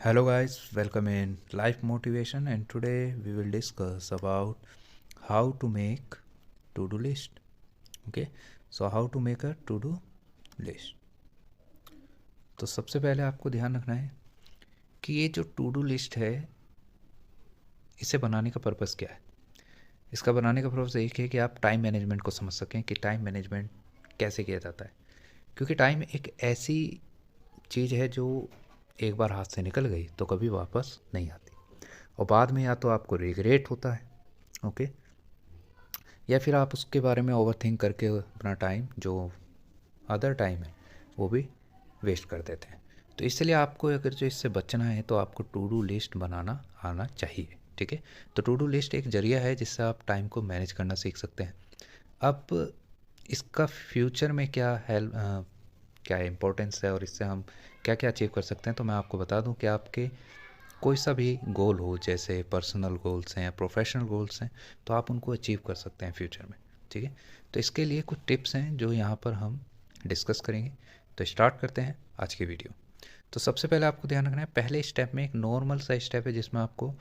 Hello guys, welcome in Life Motivation and today we will discuss about how to make to-do list. Okay, so how to make a to-do list. तो सबसे पहले आपको ध्यान रखना है कि ये जो टू डू लिस्ट है इसे बनाने का पर्पस क्या है। इसका बनाने का पर्पस एक है कि आप टाइम मैनेजमेंट को समझ सकें कि टाइम मैनेजमेंट कैसे किया जाता है, क्योंकि टाइम एक ऐसी चीज़ है जो एक बार हाथ से निकल गई तो कभी वापस नहीं आती और बाद में या तो आपको रिग्रेट होता है, ओके, या फिर आप उसके बारे में ओवर थिंक करके अपना टाइम जो अदर टाइम है वो भी वेस्ट कर देते हैं। तो इसलिए आपको अगर जो इससे बचना है तो आपको टू डू लिस्ट बनाना आना चाहिए। ठीक है, तो टू डू लिस्ट एक जरिया है जिससे आप टाइम को मैनेज करना सीख सकते हैं। अब इसका फ्यूचर में क्या इम्पोर्टेंस है और इससे हम क्या क्या अचीव कर सकते हैं, तो मैं आपको बता दूं कि आपके कोई सा भी गोल हो, जैसे पर्सनल गोल्स हैं या प्रोफेशनल गोल्स हैं, तो आप उनको अचीव कर सकते हैं फ्यूचर में। ठीक है, तो इसके लिए कुछ टिप्स हैं जो यहाँ पर हम डिस्कस करेंगे। तो स्टार्ट करते हैं आज की वीडियो। तो सबसे पहले आपको ध्यान रखना है, पहले स्टेप में एक नॉर्मल सा स्टेप है जिसमें आपको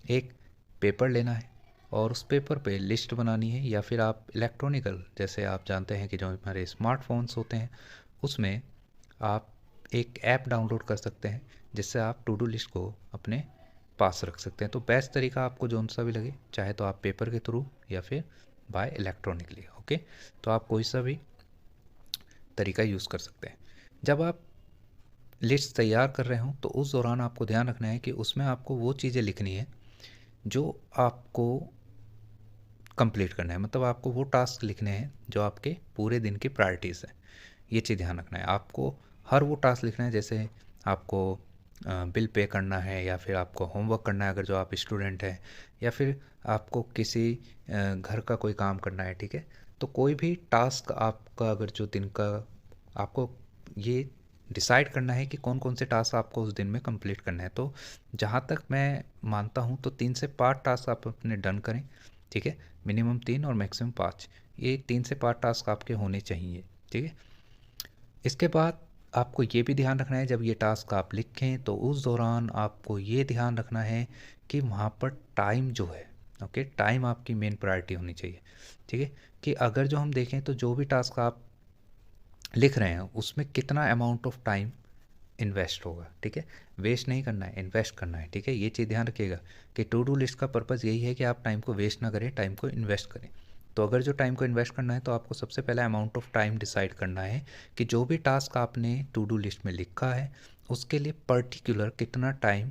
एक पेपर लेना है और उस पेपर पे लिस्ट बनानी है, या फिर आप इलेक्ट्रॉनिकल, जैसे आप जानते हैं कि जो हमारे स्मार्टफोन्स होते हैं उसमें आप एक ऐप डाउनलोड कर सकते हैं जिससे आप टू डू लिस्ट को अपने पास रख सकते हैं। तो बेस्ट तरीका आपको जौन सा भी लगे, चाहे तो आप पेपर के थ्रू या फिर बाय इलेक्ट्रॉनिकली, ओके, तो आप कोई सा भी तरीका यूज़ कर सकते हैं। जब आप लिस्ट तैयार कर रहे हों तो उस दौरान आपको ध्यान रखना है कि उसमें आपको वो चीज़ें लिखनी है जो आपको कंप्लीट करना है, मतलब आपको वो टास्क लिखने हैं जो आपके पूरे दिन की प्रायोरिटीज़ हैं। ये चीज़ ध्यान रखना है, आपको हर वो टास्क लिखना है, जैसे आपको बिल पे करना है, या फिर आपको होमवर्क करना है अगर जो आप स्टूडेंट हैं, या फिर आपको किसी घर का कोई काम करना है। ठीक है, तो कोई भी टास्क आपका अगर जो दिन का, आपको ये डिसाइड करना है कि कौन कौन से टास्क आपको उस दिन में कंप्लीट करना है। तो जहाँ तक मैं मानता हूँ तो 3 से 5 टास्क आप अपने डन करें। ठीक है, मिनिमम 3 और मैक्सिमम 5, ये 3 से 5 टास्क आपके होने चाहिए। ठीक है, इसके बाद आपको ये भी ध्यान रखना है जब ये टास्क आप लिखें तो उस दौरान आपको ये ध्यान रखना है कि वहाँ पर टाइम जो है, ओके, टाइम आपकी मेन प्रायोरिटी होनी चाहिए। ठीक है, कि अगर जो हम देखें तो जो भी टास्क आप लिख रहे हैं उसमें कितना अमाउंट ऑफ टाइम इन्वेस्ट होगा। ठीक है, वेस्ट नहीं करना है, इन्वेस्ट करना है। ठीक है, ये चीज़ ध्यान रखिएगा कि टू डू लिस्ट का पर्पज़ यही है कि आप टाइम को वेस्ट ना करें, टाइम को इन्वेस्ट करें। तो अगर जो टाइम को इन्वेस्ट करना है तो आपको सबसे पहले अमाउंट ऑफ टाइम डिसाइड करना है कि जो भी टास्क आपने टू डू लिस्ट में लिखा है उसके लिए पर्टिकुलर कितना टाइम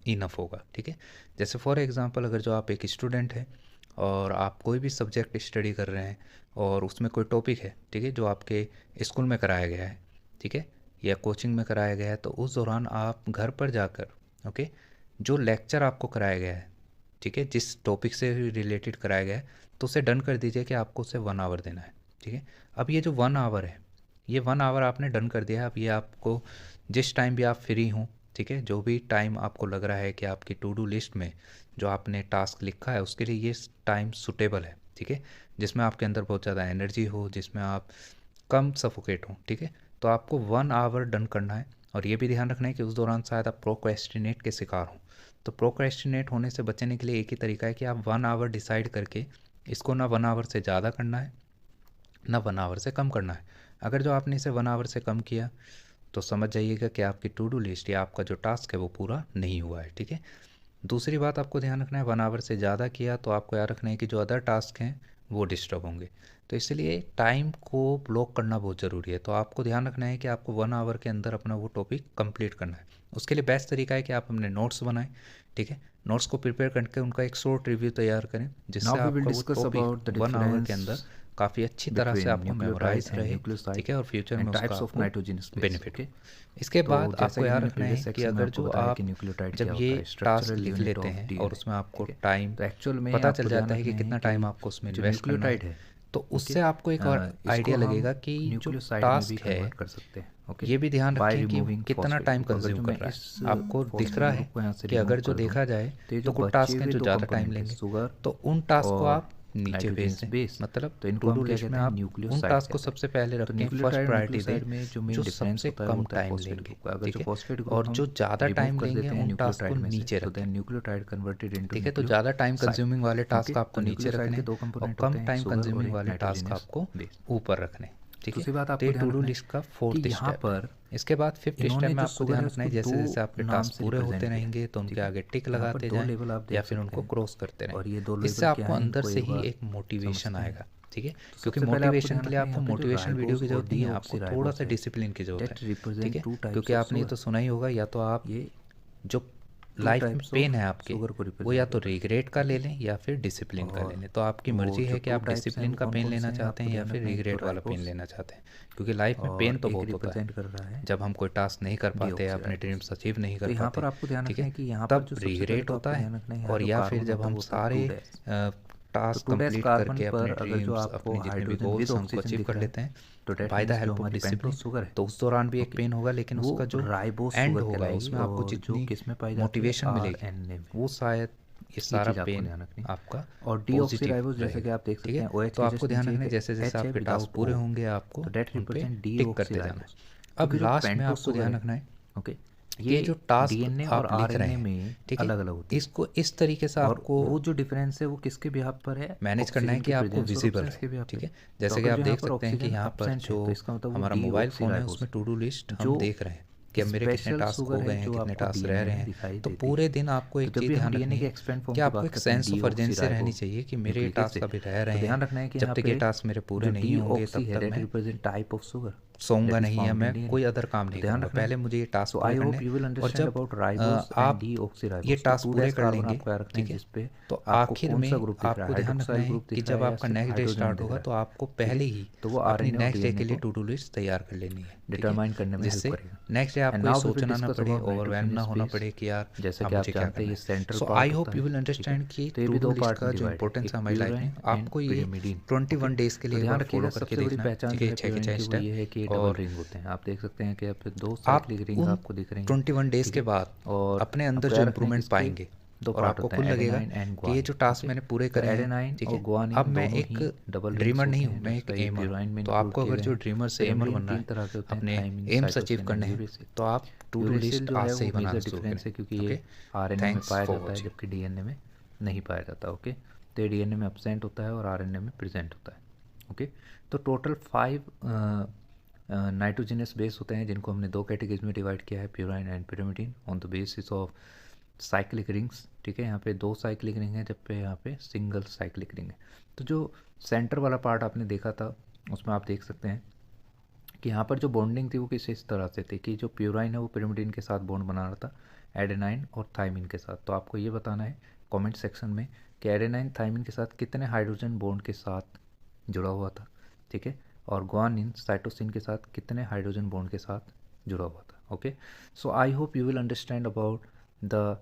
इनफ होगा। ठीक है, जैसे फॉर एग्ज़ाम्पल अगर जो आप एक स्टूडेंट हैं और आप कोई भी सब्जेक्ट स्टडी कर रहे हैं और उसमें कोई टॉपिक है, ठीक है, जो आपके स्कूल में कराया गया है, ठीक है, या कोचिंग में कराया गया है, तो उस दौरान आप घर पर जाकर, ओके, जो लेक्चर आपको कराया गया है, ठीक है, जिस टॉपिक से रिलेटेड कराया गया है, तो उसे डन कर दीजिए कि आपको उसे 1 आवर देना है। ठीक है, अब ये जो 1 आवर है, ये 1 आवर आपने डन कर दिया है। अब ये आपको जिस टाइम भी आप फ्री हों, ठीक है, जो भी टाइम आपको लग रहा है कि आपकी टू डू लिस्ट में जो आपने टास्क लिखा है उसके लिए ये टाइम सूटेबल है, ठीक है, जिसमें आपके अंदर बहुत ज़्यादा एनर्जी हो, जिसमें आप कम सफोकेट हों, ठीक है, तो आपको 1 आवर डन करना है। और ये भी ध्यान रखना है कि उस दौरान शायद आप प्रोक्रेस्टिनेट के शिकार हों। तो प्रोक्रेस्टिनेट होने से बचने के लिए एक ही तरीका है कि आप 1 आवर डिसाइड करके इसको ना 1 आवर से ज़्यादा करना है ना 1 आवर से कम करना है। अगर जो आपने इसे 1 आवर से कम किया तो समझ जाइएगा कि आपकी टू डू लिस्ट या आपका जो टास्क है वो पूरा नहीं हुआ है। ठीक है, दूसरी बात आपको ध्यान रखना है, 1 आवर से ज़्यादा किया तो आपको याद रखना है कि जो अदर टास्क हैं वो डिस्टर्ब होंगे। तो इसलिए टाइम को ब्लॉक करना बहुत ज़रूरी है। तो आपको ध्यान रखना है कि आपको 1 आवर के अंदर अपना वो टॉपिक कंप्लीट करना है। उसके लिए बेस्ट तरीका है कि आप अपने नोट्स बनाएं। ठीक है, नोट्स को प्रिपेयर करके उनका एक शॉर्ट रिव्यू तैयार करें Now जिससे we will आपका वो discuss topic about the 1 hour के अंदर difference काफ़ी अच्छी तरह से between आपको nucleotide मेमोराइज and रहे। nucleoside ठीक है, और फ्यूचर में and उसका types of आपको nitrogen space. बेनिफिट हो। Okay. इसके तो बाद जैसा आपको कि याद मैंने रखना प्रीवियस है कि सेक्शन में अगर आपको जो बताया कि आप न्यूक्लियोटाइड जब क्या ये होता है, टास्क स्ट्रक्चरल लिख यूनिट लेते ऑफ हैं और डीएनए। उसमें आपको ठीक है, टाइम तो एक्चुअल में पता चल आपको ध्यान जाता है कि रखना है कितना कि टाइम आपको उसमें जो इन्वेस्ट करना है, न्यूक्लियोटाइड है, तो ओके, उससे आपको एक और इसको आइडिया हम लगेगा कि जो न्यूक्लियोसाइड में भी टास्क है कन्वर्ट कर सकते हैं। ओके, ये भी ध्यान बाय रखें कि वो रिमूविंग कितना फॉस्फेट टाइम ग्रुप। अगर कंज्यूम जो कर मैं रहा है। इस आपको दिख फॉस्फेट रहा ग्रुप है को यहाँ से कि रिमूव अगर जो कर दूँ देखा जाए तो ये तो जो कुछ बचे टास्क हैं हुए जो दो ज़्यादा टाइम कंपोनेंट है, लेंगे, शुगर तो उन टास्क को और आप नीचे भेज दें। बेस, मतलब तो इनको टू हम डू क्या लिस्ट कहते में हैं, आप उन न्यूक्लियोसाइड टास्क को कहते हैं। सबसे पहले तो रखें, फर्स्ट न्यूक्लियोटाइड और प्रायोरिटी न्यूक्लियोसाइड दें में जो मेन जो डिफरेंस सबसे होता है कम वो टाइम फॉस्फेट लेंगे, ग्रुप का। अगर ठीक जो है, फॉस्फेट ग्रुप और हम जो ज़्यादा रिमूव टाइम कर लेंगे देते हैं उन टास्क को न्यूक्लियोटाइड में से, नीचे तो रखें, देन न्यूक्लियोटाइड कन्वर्टेड इनटू ठीक है। तो ज़्यादा टाइम कंज्यूमिंग वाले टास्क आपको तो नीचे न्यूक्लियोसाइड रखने के हैं दो और कंपोनेंट कम होते हैं, टाइम शुगर और कंज्यूमिंग एक वाले टास्क नाइट्रोजनस आपको बेस। ऊपर रखने हैं, ठीक है। दूसरी बात तो आपको ये ध्यान टू डू रखना है लिस्ट का कि फोर्थ यहाँ स्टेप है। पर इसके बाद फिफ्थ स्टेप इन्होंने में जो आपको शुगर ध्यान है रखना है, उसको जैसे दो जैसे आपके नाम टास्क से पूरे रिप्रेजेंट होते किया है, रहेंगे तो ठीक उनके है। आगे टिक यहाँ पर लगाते दो जाएं लेवल आप या देख फिर सकते उनको हैं, क्रॉस करते और ये रहें। दो इससे लेवल क्या आपको है अंदर इनको से एक ही बार एक मोटिवेशन समझते हैं। आएगा, ठीक है। तो क्योंकि सबसे पहले आपको मोटिवेशन ध्यान के लिए रखना है आपको यहाँ पे जो मोटिवेशनल वीडियो राइबोस की और जरूरत नहीं है, आपको थोड़ा डीऑक्सीराइबोस सा है, डिसिप्लिन की जरूरत दैट है, ठीक रिप्रेजेंट है। टू टाइप्स क्योंकि ऑफ आपने ये शुगर। तो सुना ही होगा, या तो आप ये जो टू लाइफ में टाइप्स पेन ऑफ है आपके, शुगर को वो या रिप्रेजेंट तो कर रहा है, रिग्रेट का ठीक ले है। लें या फिर डिसिप्लिन का ले और लें। तो आपकी वो मर्जी जो है कि टू आप टाइप्स हैं डिसिप्लिन वो का कौन पेन कौन लेना से हैं चाहते आपको हैं या ध्यान फिर रखना है। एक तो रिग्रेट वाला पेन राइबोस लेना चाहते हैं, क्योंकि लाइफ में पेन और तो एक बहुत होता है रिप्रेजेंट कर रहा है जब हम कोई टास्क नहीं कर पाते, अपने डीऑक्सीराइबोस। ड्रीम्स अचीव नहीं तो कर यहाँ पर पाते, आपको ध्यान ठीक रखना है, है कि यहाँ पर तब जो सबसे पहले रिग्रेट तो होता आपको है। ध्यान रखना है, यहाँ और जो या फिर कार्बन जब होता है हम वो होता है सारे 2' तो टास्क 2' कंप्लीट कार्बन करके पर अपने अगर जो ड्रीम्स, आपको अपने जितने भी हाइड्रोजन विद गोल्स हैं उनको ऑक्सीजन अचीव दिख कर रहा है, लेते हैं तो डेट बाय द मीन्स जो हेल्प ऑफ हमारी डिसिप्लिन, पेंटोस शुगर है, तो उस दौरान भी एक ओके, पेन होगा, लेकिन वो उसका जो राइबोस एंड शुगर होगा कहलाएगी, उसमें आपको और जो जितनी किस में पाई जाती है, मोटिवेशन मिलेगी RNA में। वो शायद ये ये सारा चीज़ आपको पेन ध्यान रखनी है। आपका और पॉजिटिव डीऑक्सीराइबोस जैसे कि रहेगा, आप देख ठीक सकते है। हैं, OH तो के आपको जस्ट ध्यान नीचे रखना है, एक जैसे जैसे H है आपके टास्क विदाउट पूरे O, होंगे आपको तो डेट उन पे रिप्रेजेंट टिक करते जाना है। डीऑक्सीराइबोस। अब क्योंकि जो लास्ट में पेंटोस आपको शुगर ध्यान है, रखना है ओके, कि ये ये जो टास्क डीएनए और आप लिख रहे आरएनए हैं, में ठीक है, अलग अलग होती है। इसको इस तरीके से और आपको वो जो डिफरेंस है वो किसके बिहाफ पर है, मैनेज करना है ऑक्सीजन कि की आपको प्रेजेंस और विजिबल एब्सेंस के रहे, बिहाफ पे। ठीक है। तो जैसे कि अगर आप जो यहाँ देख पर सकते हैं कि ऑक्सीजन यहाँ पर एब्सेंट है जो तो इसका मतलब वो हमारा मोबाइल फ़ोन है डीऑक्सीराइबोस उसमें टू डू लिस्ट हम जो देख रहे हैं कि अब मेरे कितने स्पेशल टास्क हो शुगर गए है हैं, जो कितने आपको टास्क रह डीएनए रहे में हैं। दिखाई तो देती है। पूरे दिन आपको तो एक जब चीज़ भी हम ध्यान रखनी डीएनए के है एक्सपेंड फॉर्म कि की आपको बात एक करते हैं, सेंस ऑफ अर्जेंसी रहनी डीऑक्सीराइबोस चाहिए कि मेरे ये न्यूक्लिक टास्क एसिड, अभी रह तो रहे ध्यान हैं, रखना है कि जब यहाँ तक ये पे टास्क मेरे पूरे जो नहीं होंगे डीऑक्सी तब है तक दैट मैं रिप्रेजेंट टाइप ऑफ शुगर सोऊंगा दैट इज नहीं या फाउंड इन मैं डीएनए। कोई अदर काम तो नहीं ध्यान करूँगा, रखना है। पहले मुझे ये टास्क सो पूरे आई करने होप हैं। यू विल और अंडरस्टैंड जब अबाउट राइबोस एंड आप ये डीऑक्सीराइबोस। तो टास्क 2' पूरे कर कार्बन लेंगे, आपको याद रखना है ठीक है, जिस पे तो आपको आखिर कौन में सा ग्रुप दिख रहा है, आपको ध्यान रखना हाइड्रोक्साइल है ग्रुप कि दिख रहा जब है या आपका सिर्फ नेक्स्ट डे हाइड्रोजन स्टार्ट दिख होगा रहा है, तो आपको ठीक है। पहले ही तो वो अपनी आरएनए और नेक्स्ट डे डीएनए के लिए को टू डू लिस्ट तैयार कर लेनी है, ठीक है, डिटरमाइन करने में हेल्प जिससे करेगा। नेक्स्ट डे एंड आपको ये नाउ वी विल सोचना ना डिस्कस पड़े, अबाउट ओवरवेल्म ना नाइट्रोजनस होना बेस। पड़े कि यार जैसे अब कि आप मुझे क्या जानते हैं करना ये है। सेंट्रल सो आई पार्ट होता होप है, यू विल ठीक है। अंडरस्टैंड कि तो ये टू भी डू दो लिस्ट पार्ट का में जो डिवाइड है, इंपॉर्टेंस एक है हमारी लाइफ प्यूराइन में, एंड आपको ये pyrimidine, ओके। 21 डेज़ के तो लिए एक ध्यान बार फॉलो रखिएगा करके सबसे बड़ी देखना है, पहचान ठीक जो है, है छः के प्यूराइन छः की वो ये है कि ये स्टेप। डबल और रिंग होते हैं। आप देख सकते हैं कि आप 2 आप साइक्लिक रिंग उन आपको दिख रही हैं, 21 डेज़ ठीक के है। बाद और अपने अंदर आपको जो याद रखना है कि इम्प्रूवमेंट इसके पाएंगे 2 और पार्ट आपको होते खुद हैं, लगेगा एडेनाइन एंड कि ये ग्वानिन, जो टास्क ओके। मैंने पूरे तो करे हैं, एडेनाइन ठीक और है, ग्वानिन अब मैं दोनों एक ही डबल रिंग्स ड्रीमर नहीं होते हूँ, हैं, मैं दैट्स एक व्हाई एमर हूँ। प्यूराइन में तो इंक्लूड आपको किए अगर गए जो हैं। ड्रीमर से एमर pyrimidine बनना 3 है, तरह के होते हैं, अपने थायमिन, एम्स अचीव साइटोसिन करने एंड हैं, यूरेसिल। तो आप टू डू यूरेसिल लिस्ट जो आज है से वो ही बनाना मेजर शुरू डिफरेंस करें, है क्योंकि ओके। ये आरएनए में थैंक्स पाया फॉर जाता है वॉचिंग। जबकि डीएनए में नहीं पाया जाता, ओके। तो ये डीएनए में एब्सेंट होता है और आरएनए में प्रेजेंट होता है, ओके। तो टोटल 5 नाइट्रोजनस बेस होते हैं जिनको हमने 2 कैटेगरीज में डिवाइड किया है, purine and pyrimidine on the basis of cyclic rings, ठीक है। यहाँ पे 2 साइक्लिक रिंग है जबकि यहाँ पे सिंगल साइक्लिक रिंग है। तो जो सेंटर वाला पार्ट आपने देखा था उसमें आप देख सकते हैं कि यहाँ पर जो बॉन्डिंग थी वो किस इस तरह से थी कि जो प्यूराइन है वो pyrimidine के साथ बॉन्ड बना रहा था, एडेनाइन और थाइमिन के साथ। तो आपको ये बताना है कमेंट सेक्शन में कि एडेनाइन थाइमिन के साथ कितने हाइड्रोजन बॉन्ड के साथ जुड़ा हुआ था, ठीक है, और ग्वानिन साइटोसिन के साथ कितने हाइड्रोजन बॉन्ड के साथ जुड़ा हुआ था, okay. So I hope you will understand about the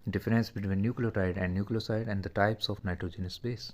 difference between nucleotide and nucleoside and the types of nitrogenous base.